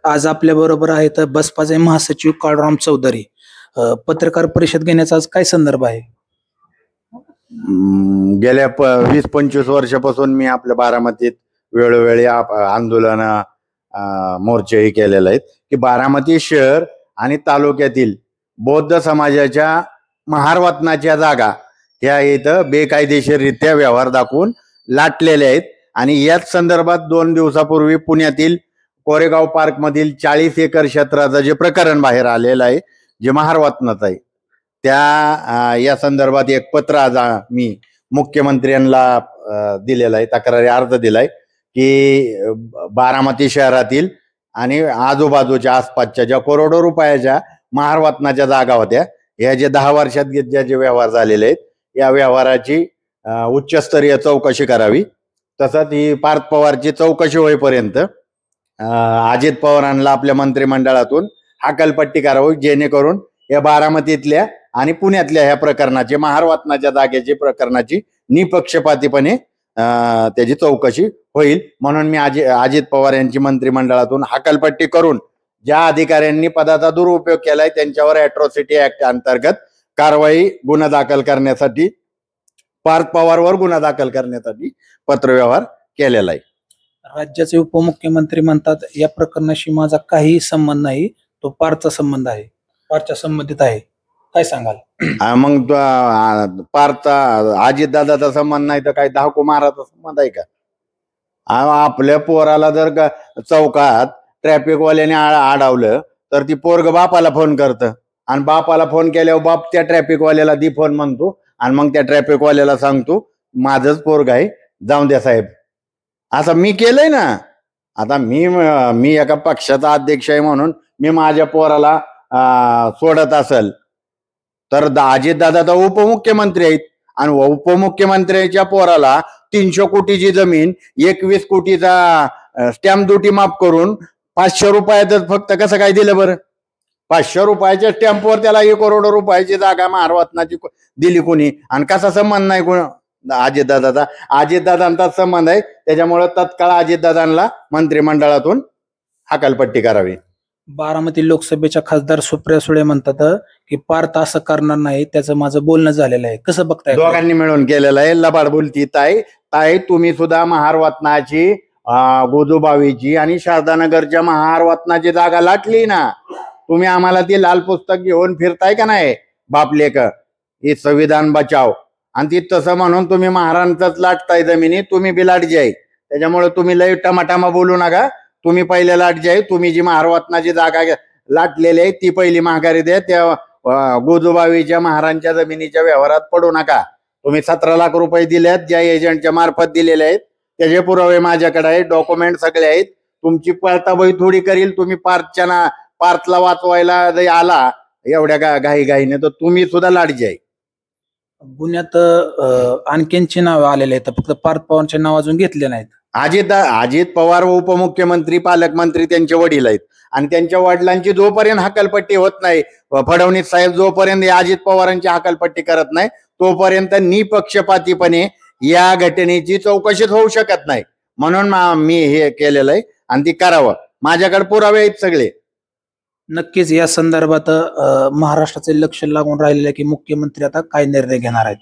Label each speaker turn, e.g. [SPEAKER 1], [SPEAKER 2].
[SPEAKER 1] आज आपल्या बरोबर आहेत बसपाचे महासचिव काळूराम चौधरी. पत्रकार परिषद घेण्याचा आज काय संदर्भ आहे?
[SPEAKER 2] गेल्या 20-25 वर्षापासून मी आपल्या बारामतीत वेळोवेळी आंदोलन मोर्चेही केलेले आहेत की बारामती शहर आणि तालुक्यातील बौद्ध समाजाच्या महारवतनाच्या जागा ह्या इथं बेकायदेशीररित्या व्यवहार दाखवून लाटलेल्या आहेत. आणि याच संदर्भात 2 दिवसापूर्वी पुण्यातील कोरेगाव पार्क मधील 40 एकर क्षेत्राचं जे प्रकरण बाहेर आलेलं आहे, जे महारवतनाचं आहे, त्या या संदर्भात एक पत्र आज मी मुख्यमंत्र्यांना दिलेलं आहे, तक्रारी अर्ज दिलाय की बारामती शहरातील आणि आजूबाजूच्या आसपासच्या ज्या करोडो रुपयाच्या महारवतनाच्या जागा होत्या, या जे 10 वर्षात जे व्यवहार झालेले आहेत, या व्यवहाराची उच्चस्तरीय चौकशी करावी. तसंच ही पार्थ पवारची चौकशी होईपर्यंत अजित पवारांना आपल्या मंत्रिमंडळातून हकालपट्टी करावी, जेणेकरून या बारामतीतल्या आणि पुण्यातल्या ह्या प्रकरणाची, महारवतनाच्या जागेची प्रकरणाची निपक्षपातीपणे त्याची चौकशी होईल. म्हणून मी अजित पवार यांची मंत्रिमंडळातून हकालपट्टी करून ज्या अधिकाऱ्यांनी पदाचा दुरुपयोग केलाय त्यांच्यावर अॅट्रॉसिटी ऍक्ट अंतर्गत कारवाई, गुन्हा दाखल करण्यासाठी, पार्थ पवारवर गुन्हा दाखल करण्यासाठी पत्रव्यवहार केलेला आहे.
[SPEAKER 1] राज्याचे उपमुख्यमंत्री म्हणतात या प्रकरणाशी माझा काही संबंध नाही, तो पार्थचा संबंध आहे, पार्थच्या संबंधित आहे. काय सांगाल?
[SPEAKER 2] मग पार्थचा अजितदादाचा संबंध नाही तर काय धाकू महाराजचा संबंध आहे का? आपल्या पोराला जर चौकात ट्रॅफिकवाल्याने अडवलं तर ती पोरग बापाला फोन करतं, आणि बापाला फोन केल्यावर बाप त्या ट्रॅफिकवाल्याला दी फोन म्हणतो, आणि मग त्या ट्रॅफिकवाल्याला सांगतो माझंच पोरग आहे, जाऊन द्या साहेब. असं मी केलंय ना. आता मी एका पक्षाचा अध्यक्ष आहे म्हणून मी माझ्या पोराला सोडत असेल तर अजितदादा तर उपमुख्यमंत्री आहेत, आणि उपमुख्यमंत्र्याच्या पोराला 300 कोटीची जमीन 21 कोटीचा स्टॅम्प ड्युटी माफ करून 500 रुपयातच फक्त कसं काय दिलं बरं? 500 रुपयाच्या स्टॅम्पवर त्याला 1 करोड रुपयाची जागा महारवतनाची दिली कोणी? आणि कसा संबंध नाही कोण अजितदादाचा? अजितदादांचा संबंध आहे, त्याच्यामुळे तत्काळ अजितदादांना मंत्रिमंडळातून हकालपट्टी करावी.
[SPEAKER 1] बारामती लोकसभेच्या खासदार सुप्रिया सुळे म्हणतात की पार्थ असं करणार नाही, त्याचं माझं बोलणं झालेलं आहे. कसं बघताय?
[SPEAKER 2] दोघांनी मिळून केलेलं आहे. लबाड बोलती ताई तुम्ही सुद्धा महारवतनाची, गोजूबावीची आणि शारदानगरच्या महारवतनाची जागा लाटली ना. तुम्ही आम्हाला ती लाल पुस्तक घेऊन फिरताय का नाही बापलेक, हे संविधान बचाव, आणि ती तसं म्हणून तुम्ही महाराजांचाच लाटताय जमिनी, तुम्ही बी लाटजी आहे. त्याच्यामुळे तुम्ही लय टमाटामा बोलू नका. तुम्ही पहिले लाटजी आहे. तुम्ही जी महारवतनाची जागा लाटलेली आहे ती पहिली माघारी द्या. त्या गोजूबावीच्या महाराजांच्या जमिनीच्या व्यवहारात पडू नका. तुम्ही 17 लाख रुपये दिलेत, ज्या एजंटच्या मार्फत दिलेले आहेत, त्याचे पुरावे माझ्याकडे आहेत, डॉक्युमेंट सगळे आहेत. तुमची पळताबळी थोडी करील. तुम्ही पार्थला वाचवायला जरी आला एवढ्या घाईने तर तुम्ही सुद्धा लाटजी आहे.
[SPEAKER 1] गुन्ह्यात आणखीनची नाव आलेले आहेत, फक्त पार्थ पवारचे नाव अजून घेतले नाहीत.
[SPEAKER 2] अजित पवार उपमुख्यमंत्री, पालकमंत्री त्यांचे वडील आहेत, आणि त्यांच्या वडिलांची जोपर्यंत हकालपट्टी होत नाही, फडणवीस साहेब जोपर्यंत अजित पवारांची हकालपट्टी करत नाही, तोपर्यंत निपक्षपातीपणे या घटनेची चौकशीच होऊ शकत नाही. म्हणून मी हे केलेलं आहे, आणि ती करावं. माझ्याकडे पुरावे आहेत सगळे.
[SPEAKER 1] नक्कीच या संदर्भात महाराष्ट्राचे लक्ष लागून राहिलेले की मुख्यमंत्री आता काय निर्णय घेणार आहेत.